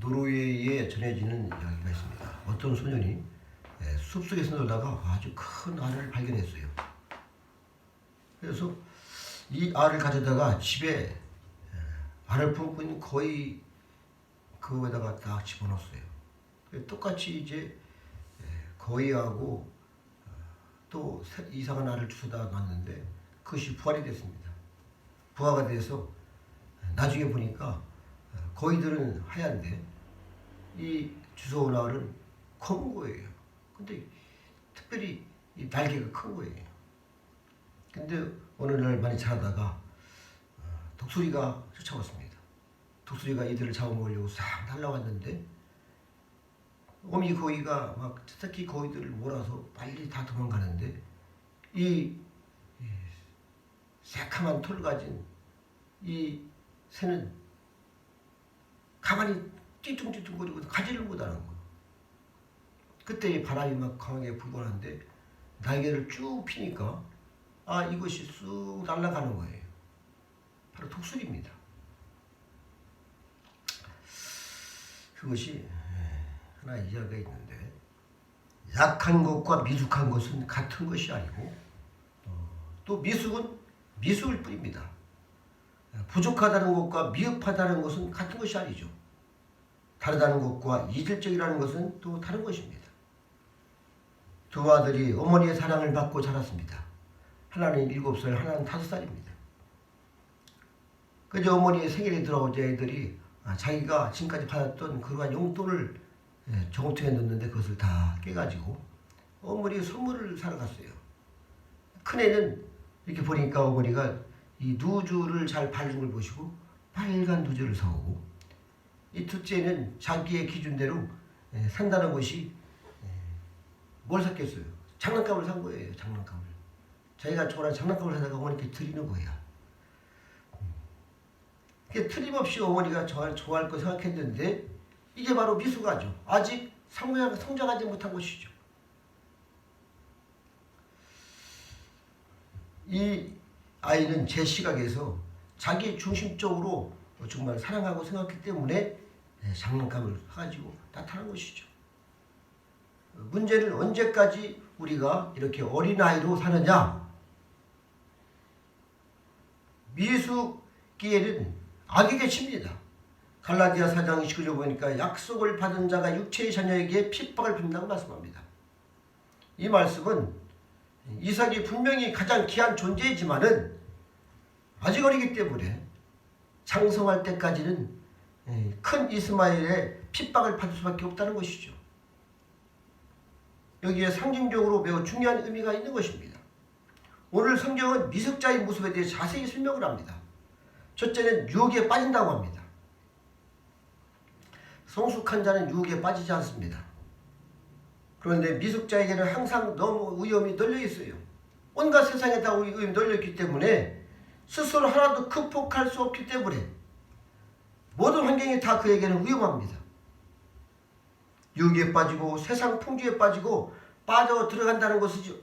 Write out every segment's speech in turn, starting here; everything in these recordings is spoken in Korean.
노르웨이에 전해지는 이야기가 있습니다. 어떤 소년이 숲속에서 놀다가 아주 큰 알을 발견했어요. 그래서 이 알을 가져다가 집에 알을 품고 있는 거의 그거에다가 딱 집어넣었어요. 똑같이 이제 거위하고 또 이상한 알을 주워다 놨는데 그것이 부활이 됐습니다. 부화가 돼서 나중에 보니까 거위들은 하얀데 이 주워온 알은 검은 거예요. 근데 특별히 이 날개가 큰 거예요. 근데 어느 날 많이 자라다가 독수리가 쫓아왔습니다. 독수리가 이들을 잡아먹으려고 싹 날라왔는데 어미 거위가 막 새끼 거위들을 몰아서 빨리 다 도망가는데 이 새카만 털을 가진 이 새는 가만히 띠뚱띠뚱거리고 가지를 못하는 거예요. 그때 바람이 막 강하게 불고 하는데 날개를 쭉 피니까 이것이 쑥 날아가는 거예요. 바로 독수리입니다. 그것이 하나 이야기가 있는데 약한 것과 미숙한 것은 같은 것이 아니고 또 미숙은 미숙일 뿐입니다. 부족하다는 것과 미흡하다는 것은 같은 것이 아니죠. 다르다는 것과 이질적이라는 것은 또 다른 것입니다. 두 아들이 어머니의 사랑을 받고 자랐습니다. 하나는 7살, 하나는 5살입니다. 그저 어머니의 생일이 들어오자 애들이 자기가 지금까지 받았던 그러한 용돈을 저금통에 넣는데 그것을 다 깨가지고 어머니의 선물을 사러 갔어요. 큰애는 이렇게 보니까 어머니가 이 누주를 잘 바른 걸 보시고 빨간 누주를 사오고, 이 둘째는 자기의 기준대로 산다는 것이 뭘 샀겠어요? 장난감을 산 거예요. 장난감을. 자기가 좋아하는 장난감을 사다가 어머니께 드리는 거야. 틀림없이 어머니가 좋아할 거 생각했는데 이게 바로 미숙아죠. 아직 성장하지 못한 것이죠. 이 아이는 제 시각에서 자기 중심적으로 정말 사랑하고 생각했기 때문에 장난감을 사가지고 나타난 것이죠. 문제는 언제까지 우리가 이렇게 어린아이로 사느냐. 미숙기에는 악에게 칩니다. 갈라디아 4장 29절 보니까 약속을 받은 자가 육체의 자녀에게 핍박을 받는다고 말씀합니다. 이 말씀은 이삭이 분명히 가장 귀한 존재이지만은 아직 어리기 때문에 장성할 때까지는 큰 이스마엘의 핍박을 받을 수밖에 없다는 것이죠. 여기에 상징적으로 매우 중요한 의미가 있는 것입니다. 오늘 성경은 미숙자의 모습에 대해 자세히 설명을 합니다. 첫째는 유혹에 빠진다고 합니다. 성숙한 자는 유혹에 빠지지 않습니다. 그런데 미숙자에게는 항상 너무 위험이 널려 있어요. 온갖 세상에 다 위험이 널려 있기 때문에 스스로 하나도 극복할 수 없기 때문에 모든 환경이 다 그에게는 위험합니다. 유혹에 빠지고 세상 풍주에 빠지고 빠져 들어간다는 것이죠.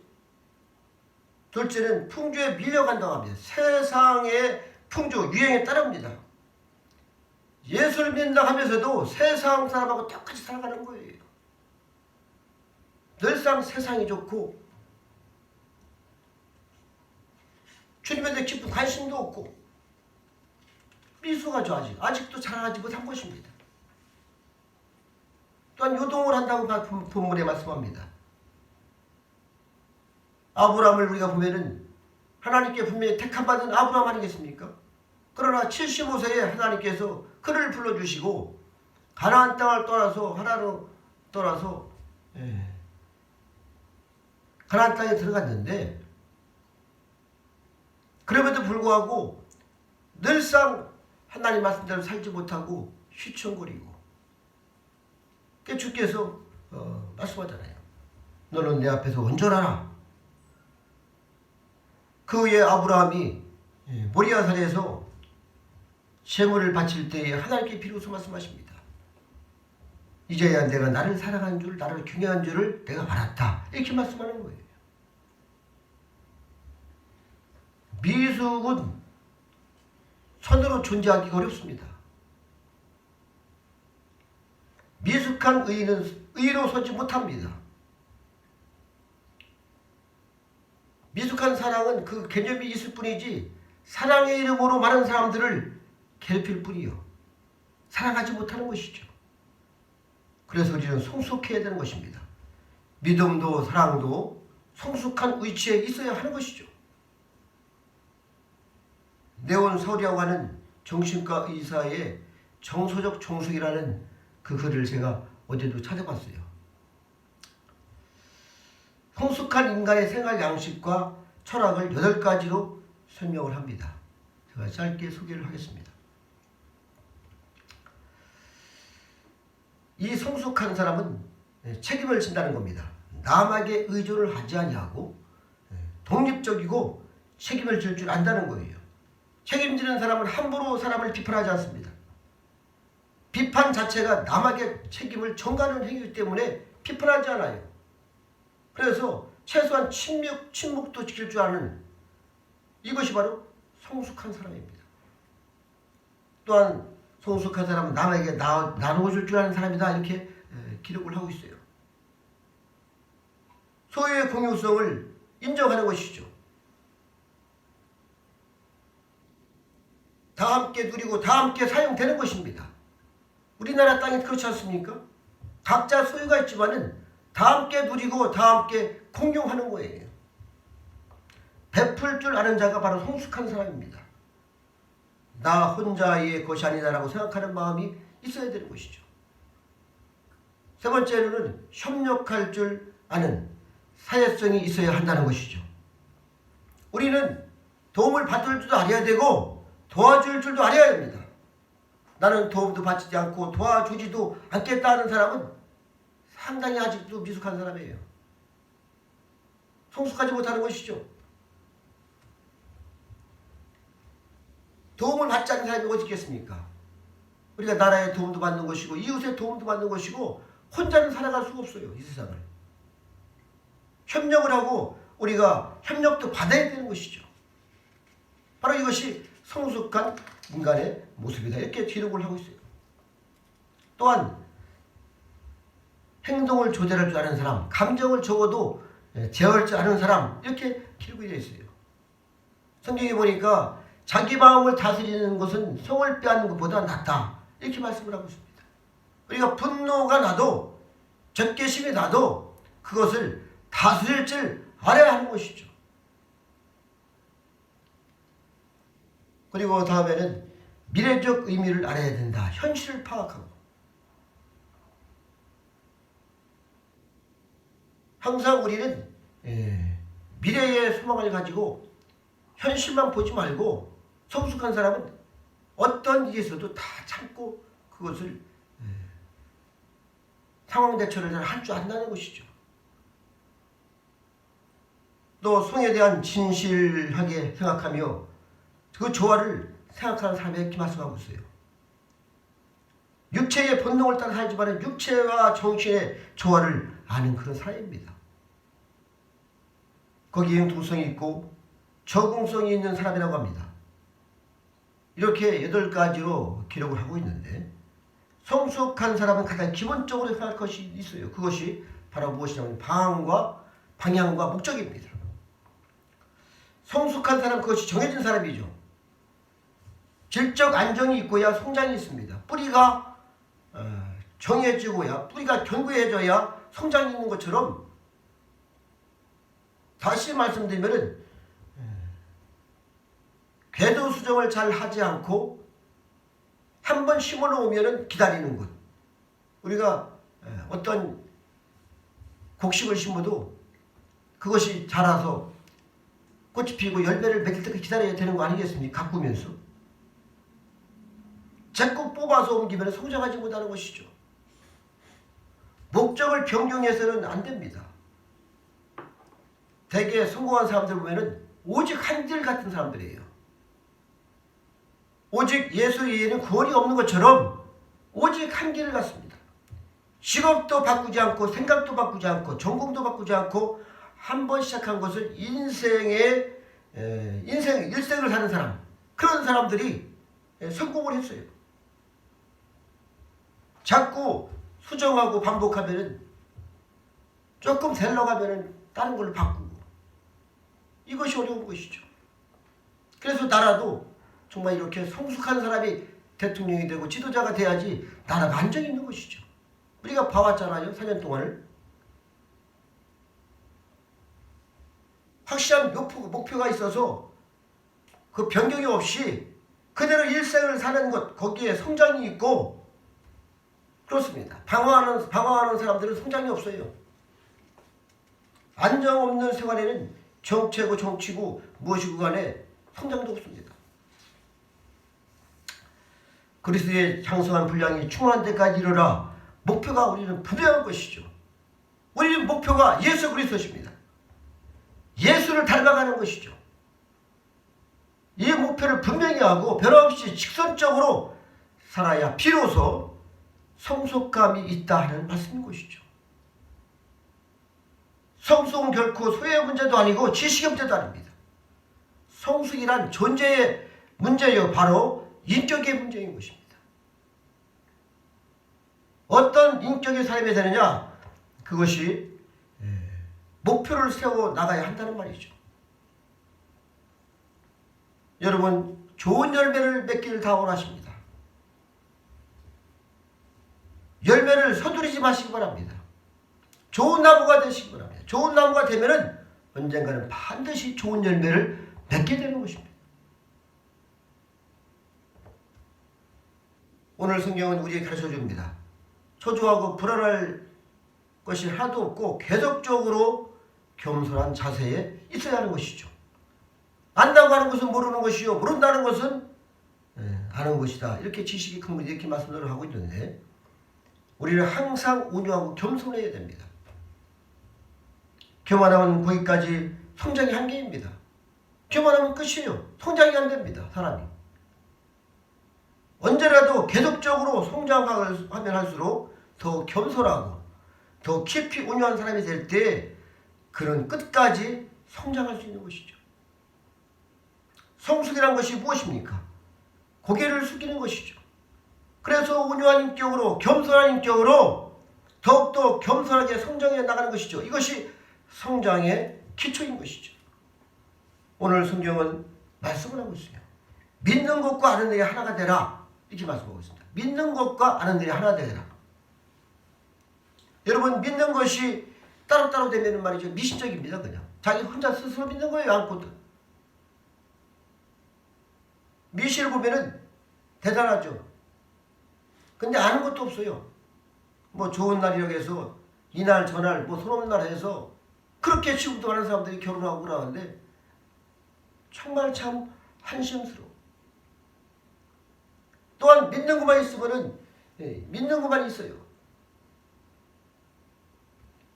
둘째는 풍주에 밀려간다고 합니다. 세상의 풍조, 유행에 따릅니다. 예수를 믿는다 하면서도 세상 사람하고 똑같이 살아가는 거예요. 늘상 세상이 좋고 주님에 대해 깊은 관심도 없고 미숙하죠. 아직도 자라나지 못한 것입니다. 또한 요동을 한다고 본문에 말씀합니다. 아브라함을 우리가 보면은 하나님께 분명히 택함받은 아브라함 아니겠습니까? 그러나 75세에 하나님께서 그를 불러주시고 가나안 땅을 떠나서 하나로 떠나서 가나안 땅에 들어갔는데 그럼에도 불구하고 늘상 하나님 말씀대로 살지 못하고 휘청거리고 주께서 말씀하잖아요. 너는 내 앞에서 온전하라. 그 후에 아브라함이 모리아산에서 제물을 바칠 때에 하나님께 비로소 말씀하십니다. 이제야 내가 나를 사랑한 줄, 나를 경외한 줄을 내가 알았다. 이렇게 말씀하는 거예요. 미숙은 선으로 존재하기가 어렵습니다. 미숙한 의인은 의로 서지 못합니다. 미숙한 사랑은 그 개념이 있을 뿐이지 사랑의 이름으로 많은 사람들을 괴롭힐 뿐이요. 사랑하지 못하는 것이죠. 그래서 우리는 성숙해야 되는 것입니다. 믿음도 사랑도 성숙한 위치에 있어야 하는 것이죠. 네온 서울이라고 하는 정신과 의사의 정서적 종속이라는 그 글을 제가 어제도 찾아봤어요. 성숙한 인간의 생활 양식과 철학을 8가지로 설명을 합니다. 제가 짧게 소개를 하겠습니다. 이 성숙한 사람은 책임을 진다는 겁니다. 남에게 의존을 하지 아니하고 독립적이고 책임을 질 줄 안다는 거예요. 책임지는 사람은 함부로 사람을 비판하지 않습니다. 비판 자체가 남에게 책임을 전가하는 행위이기 때문에 비판하지 않아요. 그래서 최소한 침묵도 지킬 줄 아는 이것이 바로 성숙한 사람입니다. 또한 성숙한 사람은 남에게 나누어줄 줄 아는 사람이다 이렇게 기록을 하고 있어요. 소유의 공유성을 인정하는 것이죠. 다 함께 누리고 다 함께 사용되는 것입니다. 우리나라 땅이 그렇지 않습니까? 각자 소유가 있지만은 다 함께 누리고 다 함께 공용하는 거예요. 베풀 줄 아는 자가 바로 성숙한 사람입니다. 나 혼자의 것이 아니다라고 생각하는 마음이 있어야 되는 것이죠. 세 번째로는 협력할 줄 아는 사회성이 있어야 한다는 것이죠. 우리는 도움을 받을 줄도 알아야 되고 도와줄 줄도 알아야 합니다. 나는 도움도 받지 않고 도와주지도 않겠다는 사람은 상당히 아직도 미숙한 사람이에요. 성숙하지 못하는 것이죠. 도움을 받지 않는 사람이 어디 있겠습니까? 우리가 나라의 도움도 받는 것이고 이웃의 도움도 받는 것이고 혼자는 살아갈 수가 없어요. 이 세상을. 협력을 하고 우리가 협력도 받아야 되는 것이죠. 바로 이것이 성숙한 인간의 모습이다. 이렇게 기록을 하고 있어요. 또한 행동을 조절할 줄 아는 사람, 감정을 적어도 제어할 줄 아는 사람 이렇게 기록이 되어 있어요. 성경에 보니까 자기 마음을 다스리는 것은 성을 빼앗는 것보다 낫다 이렇게 말씀을 하고 있습니다. 우리가 분노가 나도 적개심이 나도 그것을 다스릴 줄 알아야 하는 것이죠. 그리고 다음에는 미래적 의미를 알아야 된다. 현실을 파악하고 항상 우리는 미래의 소망을 가지고 현실만 보지 말고 성숙한 사람은 어떤 일이 있어도 다 참고 그것을 상황 대처를 잘 할 줄 안다는 것이죠. 또 성에 대한 진실하게 생각하며 그 조화를 생각하는 사람이 이렇게 말씀하고 있어요. 육체의 본능을 따라 살지만 육체와 정신의 조화를 아는 그런 사람입니다. 거기에 융통성이 있고 적응성이 있는 사람이라고 합니다. 이렇게 8가지로 기록을 하고 있는데 성숙한 사람은 가장 기본적으로 생각할 것이 있어요. 그것이 바로 무엇이냐면 방향과 목적입니다. 성숙한 사람 그것이 정해진 사람이죠. 질적 안정이 있고야 성장이 있습니다. 뿌리가 정해지고야 뿌리가 견고해져야 성장이 있는 것처럼 다시 말씀드리면은 궤도 수정을 잘 하지 않고 한 번 심어놓으면 기다리는 것. 우리가 어떤 곡식을 심어도 그것이 자라서 꽃이 피고 열매를 맺을 때까지 기다려야 되는 거 아니겠습니까? 가꾸면서. 자꾸 뽑아서 옮기면 성장하지 못하는 것이죠. 목적을 변경해서는 안 됩니다. 대개 성공한 사람들 보면은 오직 한 길 같은 사람들이에요. 오직 예수 외에는 구원이 없는 것처럼 오직 한 길을 갔습니다. 직업도 바꾸지 않고 생각도 바꾸지 않고 전공도 바꾸지 않고 한 번 시작한 것을 일생을 사는 사람, 그런 사람들이 성공을 했어요. 자꾸 수정하고 반복하면은 조금 셀러 가면은 다른 걸로 바꾸고 이것이 어려운 것이죠. 그래서 나라도 정말 이렇게 성숙한 사람이 대통령이 되고 지도자가 돼야지 나라가 안정이 있는 것이죠. 우리가 봐왔잖아요. 4년 동안을. 확실한 목표가 있어서 그 변경이 없이 그대로 일생을 사는 것, 거기에 성장이 있고 그렇습니다. 방황하는 사람들은 성장이 없어요. 안정 없는 생활에는 정체고 정치고 무엇이고 간에 성장도 없습니다. 그리스도의 장성한 분량이 충만한 데까지 이르라. 목표가 우리는 분명한 것이죠. 우리는 목표가 예수 그리스도십니다. 예수를 닮아가는 것이죠. 이 목표를 분명히 하고 변함없이 직선적으로 살아야 비로소 성숙감이 있다 하는 말씀인 것이죠. 성숙은 결코 소유의 문제도 아니고 지식의 문제도 아닙니다. 성숙이란 존재의 문제요, 바로 인격의 문제인 것입니다. 어떤 인격의 삶이 되느냐, 그것이 목표를 세워 나가야 한다는 말이죠. 여러분, 좋은 열매를 맺기를 다 원하십니다. 열매를 서두르지 마시기 바랍니다. 좋은 나무가 되시기 바랍니다. 좋은 나무가 되면은 언젠가는 반드시 좋은 열매를 맺게 되는 것입니다. 오늘 성경은 우리에게 가르쳐 줍니다. 초조하고 불안할 것이 하나도 없고 계속적으로 겸손한 자세에 있어야 하는 것이죠. 안다고 하는 것은 모르는 것이요, 모른다는 것은 아는 것이다. 이렇게 지식이 큰 이렇게 말씀을 하고 있는데, 우리는 항상 온유하고 겸손해야 됩니다. 교만하면 거기까지 성장이 한계입니다. 교만하면 끝이에요. 성장이 안 됩니다. 사람이. 언제라도 계속적으로 성장하면 할수록 더 겸손하고 더 깊이 온유한 사람이 될 때 그런 끝까지 성장할 수 있는 것이죠. 성숙이란 것이 무엇입니까? 고개를 숙이는 것이죠. 그래서 온유한 인격으로, 겸손한 인격으로 더욱더 겸손하게 성장해 나가는 것이죠. 이것이 성장의 기초인 것이죠. 오늘 성경은 말씀을 하고 있어요. 믿는 것과 아는 일이 하나가 되라. 이렇게 말씀하고 있습니다. 믿는 것과 아는 일이 하나 되라. 여러분, 믿는 것이 따로따로 되면 말이죠. 미신적입니다. 그냥 자기 혼자 스스로 믿는 거예요. 않거든. 미신을 보면은 대단하죠. 근데 아는 것도 없어요. 뭐 좋은 날이라고 해서 이날 저날 뭐 손 없는 날 해서 그렇게 지금도 많은 사람들이 결혼하고 그러는데 정말 참 한심스러워. 또한 믿는 것만 있으면은 믿는 것만 있어요.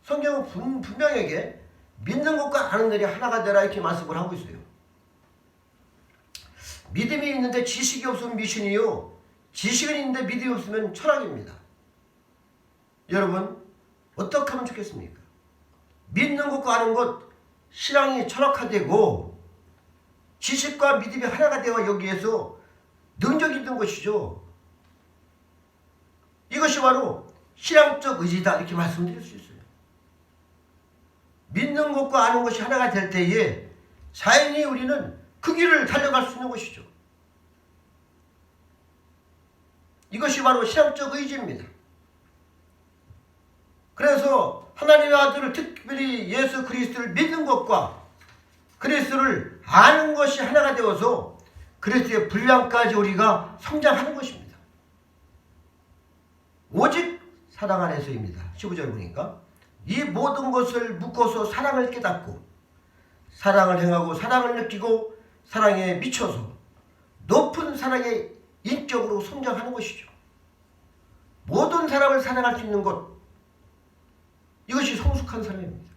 성경은 분명하게 믿는 것과 아는 일이 하나가 되라 이렇게 말씀을 하고 있어요. 믿음이 있는데 지식이 없으면 미신이요, 지식은 있는데 믿음이 없으면 철학입니다. 여러분, 어떻게 하면 좋겠습니까? 믿는 것과 아는 것, 신앙이 철학화되고 지식과 믿음이 하나가 되어 여기에서 능력이 있는 것이죠. 이것이 바로 신앙적 의지다 이렇게 말씀드릴 수 있어요. 믿는 것과 아는 것이 하나가 될 때에 자연히 우리는 그 길을 달려갈 수 있는 것이죠. 이것이 바로 신앙적 의지입니다. 그래서 하나님의 아들을, 특별히 예수 그리스도를 믿는 것과 그리스도를 아는 것이 하나가 되어서 그리스도의 분량까지 우리가 성장하는 것입니다. 오직 사랑 안에서입니다. 15절 보니까 이 모든 것을 묶어서 사랑을 깨닫고 사랑을 행하고 사랑을 느끼고 사랑에 미쳐서 높은 사랑의 인격으로 성장하는 것이죠. 모든 사람을 사랑할 수 있는 것, 이것이 성숙한 사람입니다.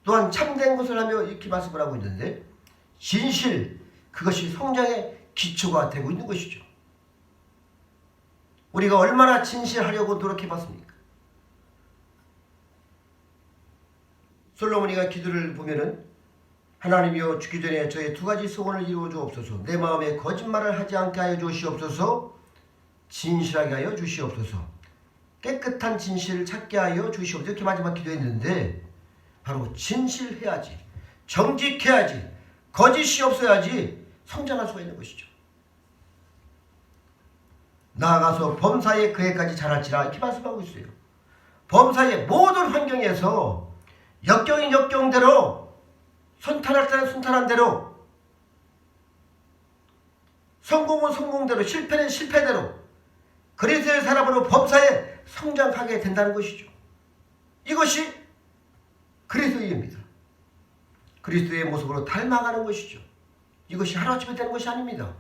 또한 참된 것을 하며 이렇게 말씀을 하고 있는데 진실, 그것이 성장의 기초가 되고 있는 것이죠. 우리가 얼마나 진실하려고 노력해봤습니까? 솔로몬이가 기도를 보면은 하나님이여, 죽기 전에 저의 두 가지 소원을 이루어 주옵소서. 내 마음에 거짓말을 하지 않게 하여 주시옵소서. 진실하게 하여 주시옵소서. 깨끗한 진실을 찾게 하여 주시옵소서. 이렇게 마지막 기도했는데 바로 진실해야지, 정직해야지, 거짓이 없어야지 성장할 수가 있는 것이죠. 나아가서 범사에 그에까지 자랄지라 이렇게 말씀하고 있어요. 범사의 모든 환경에서 역경인 역경대로, 순탄할 때는 순탄한 대로, 성공은 성공대로, 실패는 실패대로 그리스도의 사람으로 범사에 성장하게 된다는 것이죠. 이것이 그리스도입니다. 그리스도의 모습으로 닮아가는 것이죠. 이것이 하루아침에 되는 것이 아닙니다.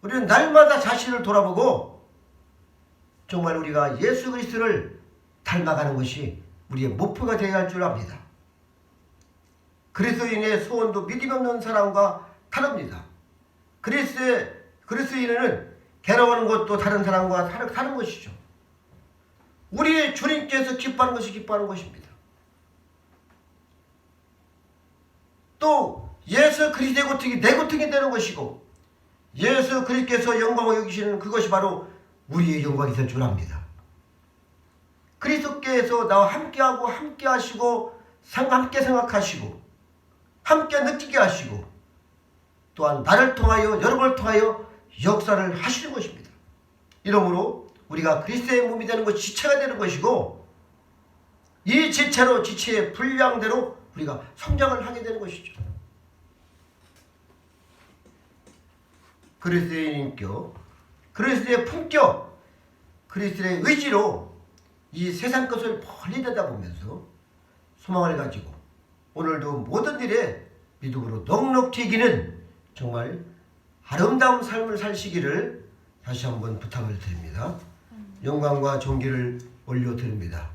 우리는 날마다 자신을 돌아보고 정말 우리가 예수 그리스도를 닮아가는 것이 우리의 목표가 되어야 할 줄 압니다. 그리스도인의 소원도 믿음 없는 사람과 다릅니다. 그리스도인은 괴로워하는 것도 다른 사람과 다른 것이죠. 우리의 주님께서 기뻐하는 것이 기뻐하는 것입니다. 또 예수 그리스도의 고통이 내 고통이 되는 것이고 예수 그리스도께서 영광을 여기시는 그것이 바로 우리의 영광이 될 줄 압니다. 그리스도께서 나와 함께하고 함께하시고 함께 생각하시고 함께 느끼게 하시고 또한 나를 통하여 여러분을 통하여 역사를 하시는 것입니다. 이러므로 우리가 그리스도의 몸이 되는 것이 지체가 되는 것이고 이 지체로 지체의 분량대로 우리가 성장을 하게 되는 것이죠. 그리스도의 인격, 그리스도의 품격, 그리스도의 의지로 이 세상 것을 멀리 내다보면서 소망을 가지고 오늘도 모든 일에 믿음으로 넉넉히 이기는 정말 아름다운 삶을 사시기를 다시 한번 부탁을 드립니다. 영광과 존귀를 올려드립니다.